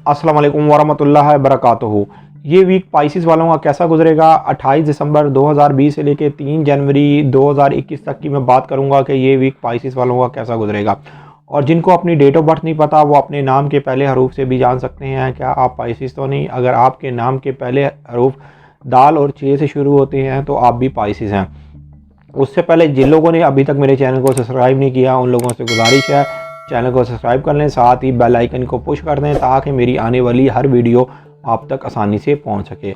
अस्सलाम वालेकुम वरहमतुल्लाहि वबरकातुहू। ये वीक पाइसिस वालों का कैसा गुजरेगा 28 दिसंबर 2020 से लेकर 3 जनवरी 2021 तक की मैं बात करूंगा कि ये वीक पाइसिस वालों का कैसा गुजरेगा। और जिनको अपनी डेट ऑफ बर्थ नहीं पता वो अपने नाम के पहले हरूफ से भी जान सकते हैं क्या आप पाइसिस तो नहीं। अगर आपके नाम के पहले हरूफ दाल और चे से शुरू होते हैं तो आप भी पाइसिस हैं। उससे पहले जिन लोगों ने अभी तक मेरे चैनल को सब्सक्राइब नहीं किया उन लोगों से गुजारिश है चैनल को सब्सक्राइब कर लें, साथ ही बेल आइकन को पुश कर दें ताकि मेरी आने वाली हर वीडियो आप तक आसानी से पहुंच सके।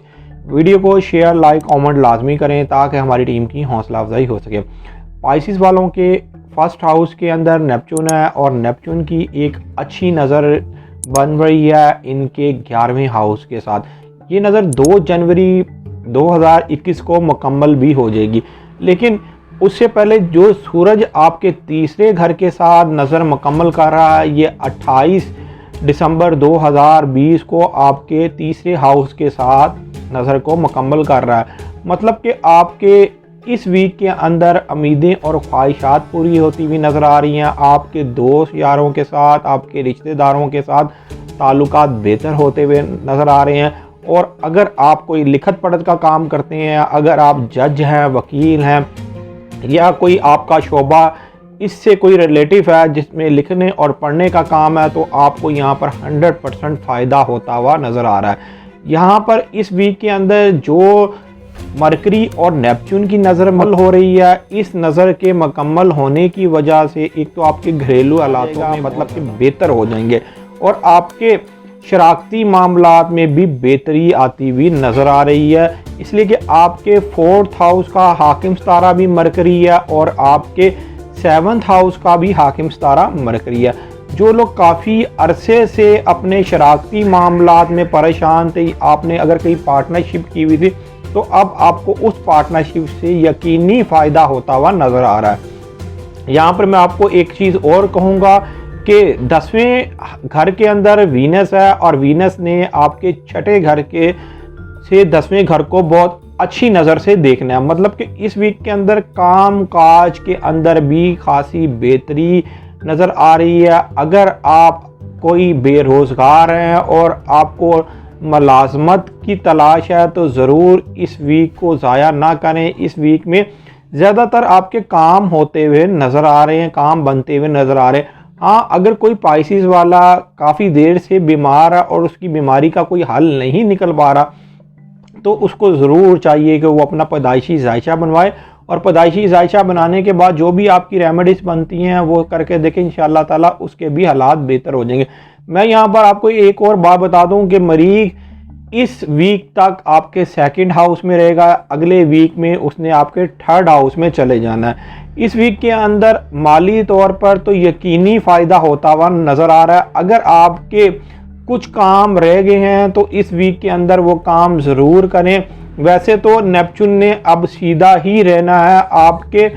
वीडियो को शेयर लाइक कमेंट लाजमी करें ताकि हमारी टीम की हौसला अफजाई हो सके। पाइसिस वालों के फर्स्ट हाउस के अंदर नेपच्यून है और नेपच्यून की एक अच्छी नज़र बन रही है इनके 11वें हाउस के साथ। ये नज़र 2 जनवरी 2021 को मुकम्मल भी हो जाएगी, लेकिन उससे पहले जो सूरज आपके तीसरे घर के साथ नज़र मुकम्मल कर रहा है ये 28 दिसंबर 2020 को आपके तीसरे हाउस के साथ नज़र को मुकम्मल कर रहा है। मतलब कि आपके इस वीक के अंदर उम्मीदें और ख्वाहिशात पूरी होती हुई नज़र आ रही हैं। आपके दोस्त यारों के साथ आपके रिश्तेदारों के साथ ताल्लुकात बेहतर होते हुए नज़र आ रहे हैं। और अगर आप कोई लिखत पढ़त का काम करते हैं, अगर आप जज हैं, वकील हैं या कोई आपका शोबा इससे कोई रिलेटिव है जिसमें लिखने और पढ़ने का काम है तो आपको यहाँ पर 100% फ़ायदा होता हुआ नज़र आ रहा है। यहाँ पर इस वीक के अंदर जो मरकरी और नेपच्यून की नज़र मल हो रही है, इस नज़र के मुकम्मल होने की वजह से एक तो आपके घरेलू हालातों में मतलब कि बेहतर हो जाएंगे और आपके शराकती मामलात में भी बेहतरी आती हुई नज़र आ रही है। इसलिए कि आपके 4th हाउस का हाकिम सितारा भी मरकरी है और आपके 7th हाउस का भी हाकिम सितारा मरकरी है। जो लोग काफ़ी अरसे से अपने शराकती मामलात में परेशान थे, आपने अगर कहीं पार्टनरशिप की हुई थी तो अब आपको उस पार्टनरशिप से यकीनी फ़ायदा होता हुआ नज़र आ रहा है। यहाँ पर मैं आपको एक चीज़ और कहूँगा कि 10वें घर के अंदर वीनस है और वीनस ने आपके 6ठे घर के से 10वें घर को बहुत अच्छी नज़र से देखना है। मतलब कि इस वीक के अंदर काम काज के अंदर भी खासी बेहतरी नज़र आ रही है। अगर आप कोई बेरोज़गार हैं और आपको मुलाजमत की तलाश है तो ज़रूर इस वीक को ज़ाया ना करें। इस वीक में ज़्यादातर आपके काम होते हुए नज़र आ रहे हैं, काम बनते हुए नज़र आ रहे हैं। हाँ, अगर कोई पाइसिस वाला काफ़ी देर से बीमार है और उसकी बीमारी का कोई हल नहीं निकल पा रहा तो उसको ज़रूर चाहिए कि वो अपना पैदाइशी जायशा बनवाए और पैदाइशी जायशा बनाने के बाद जो भी आपकी रेमेडीज़ बनती हैं वो करके देखें, इंशाअल्लाह ताला उसके भी हालात बेहतर हो जाएंगे। मैं यहाँ पर आपको एक और बात बता दूँ कि मरीज़ इस वीक तक आपके 2nd हाउस में रहेगा, अगले वीक में उसने आपके 3rd हाउस में चले जाना है। इस वीक के अंदर माली तौर पर तो यकीनी फ़ायदा होता हुआ नज़र आ रहा है। अगर आपके कुछ काम रह गए हैं तो इस वीक के अंदर वो काम ज़रूर करें। वैसे तो नेपच्यून ने अब सीधा ही रहना है आपके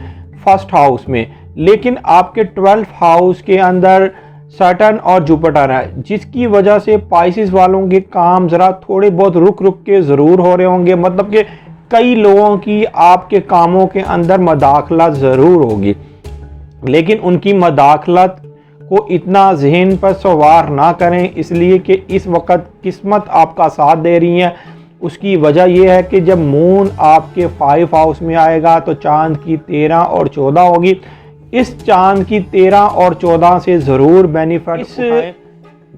1st हाउस में, लेकिन आपके 12th हाउस के अंदर सैटर्न और जुपिटर है, जिसकी वजह से पाइसिस वालों के काम ज़रा थोड़े बहुत रुक रुक के ज़रूर हो रहे होंगे। मतलब कि कई लोगों की आपके कामों के अंदर मदाखलत ज़रूर होगी, लेकिन उनकी मदाखलत को इतना जहन पर सवार ना करें, इसलिए कि इस वक्त किस्मत आपका साथ दे रही है। उसकी वजह यह है कि जब मून आपके 5 हाउस में आएगा तो चांद की 13 और 14 होगी। इस चांद की 13 और 14 से ज़रूर बेनिफिट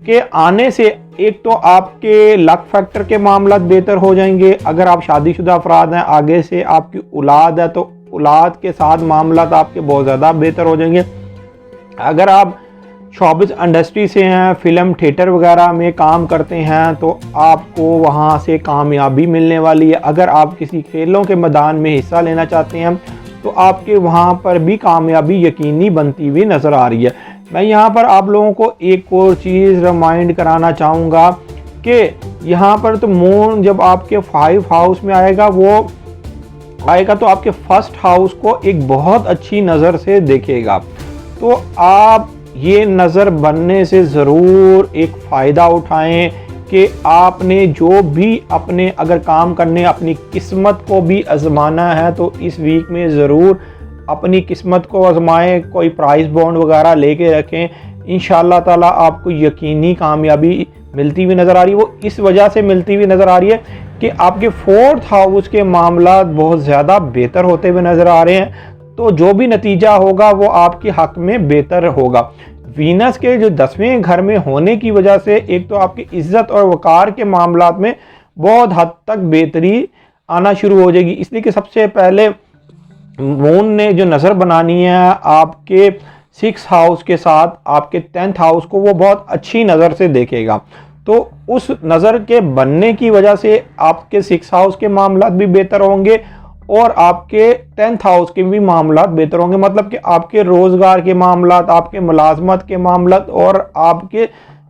के आने से एक तो आपके लक फैक्टर के मामला बेहतर हो जाएंगे। अगर आप शादीशुदा अफराद हैं, आगे से आपकी औलाद है तो औलाद के साथ मामला आपके बहुत ज़्यादा बेहतर हो जाएंगे। अगर आप शोबिज़ इंडस्ट्री से हैं, फिल्म थिएटर वगैरह में काम करते हैं तो आपको वहां से कामयाबी मिलने वाली है। अगर आप किसी खेलों के मैदान में हिस्सा लेना चाहते हैं तो आपके वहां पर भी कामयाबी यकीनी बनती हुई नज़र आ रही है। मैं यहाँ पर आप लोगों को एक और चीज़ रिमाइंड कराना चाहूँगा कि यहाँ पर तो मून जब आपके 5 हाउस में आएगा वो आएगा तो आपके 1st हाउस को एक बहुत अच्छी नज़र से देखेगा। तो आप ये नज़र बनने से ज़रूर एक फ़ायदा उठाएं कि आपने जो भी अपने अगर काम करने अपनी किस्मत को भी आजमाना है तो इस वीक में ज़रूर अपनी किस्मत को आजमाएं। कोई प्राइस बॉन्ड वगैरह लेके रखें, इंशाअल्लाह ताला आपको यकीनी कामयाबी मिलती हुई नज़र आ रही है वो इस वजह से मिलती हुई नज़र आ रही है कि आपके 4th हाउस के मामला बहुत ज़्यादा बेहतर होते हुए नज़र आ रहे हैं। तो जो भी नतीजा होगा वो आपके हक़ में बेहतर होगा। वीनस के जो 10वें घर में होने की वजह से एक तो आपकी इज़्ज़त और वक़ार के मामलात में बहुत हद तक बेहतरी आना शुरू हो जाएगी, इसलिए कि सबसे पहले मून ने जो नज़र बनानी है आपके 6th हाउस के साथ आपके 10th हाउस को, वो बहुत अच्छी नज़र से देखेगा। तो उस नज़र के बनने की वजह से आपके 6th हाउस के मामलात भी बेहतर होंगे और आपके 10th हाउस के भी मामलात बेहतर होंगे। मतलब कि आपके रोज़गार के मामलात, आपके मुलाजमत के मामलात और आपके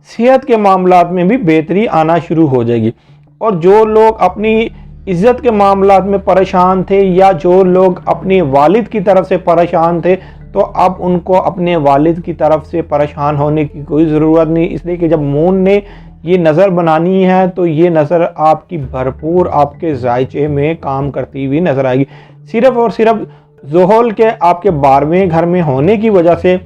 सेहत के मामलात में भी बेहतरी आना शुरू हो जाएगी। और जो लोग अपनी इज़्ज़त के मामलात में परेशान थे या जो लोग अपने वालिद की तरफ से परेशान थे, तो अब उनको अपने वालिद की तरफ से परेशान होने की कोई ज़रूरत नहीं, इसलिए कि जब मून ने ये नज़र बनानी है तो ये नज़र आपकी भरपूर आपके जायचे में काम करती हुई नज़र आएगी। सिर्फ़ और सिर्फ ज़ुहल के आपके 12वें घर में होने की वजह से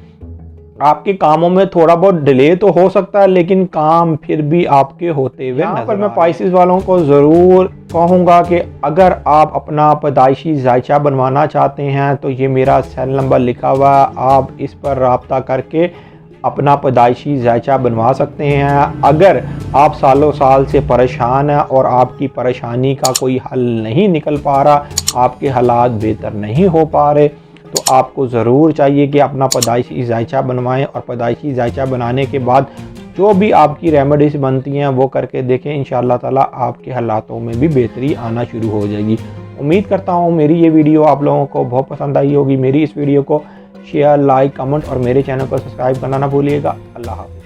आपके कामों में थोड़ा बहुत डिले तो हो सकता है, लेकिन काम फिर भी आपके होते हुए नज़र पर मैं पाइसेस वालों को ज़रूर कहूँगा कि अगर आप अपना पैदाइशी जायचा बनवाना चाहते हैं तो ये मेरा सेल नंबर लिखा हुआ, आप इस पर रब्ता करके अपना पैदाइशी जायचा बनवा सकते हैं। अगर आप सालों साल से परेशान हैं और आपकी परेशानी का कोई हल नहीं निकल पा रहा, आपके हालात बेहतर नहीं हो पा रहे, तो आपको ज़रूर चाहिए कि अपना पैदाइशी जायचा बनवाएं और पैदाइशी जायचा बनाने के बाद जो भी आपकी रेमेडीज़ बनती हैं वो करके देखें। इंशाअल्लाह ताला आपके हालातों में भी बेहतरी आना शुरू हो जाएगी। उम्मीद करता हूँ मेरी ये वीडियो आप लोगों को बहुत पसंद आई होगी। मेरी इस वीडियो को शेयर, लाइक, कमेंट और मेरे चैनल पर सब्सक्राइब करना ना भूलिएगा। अल्लाह हाफ़िज़।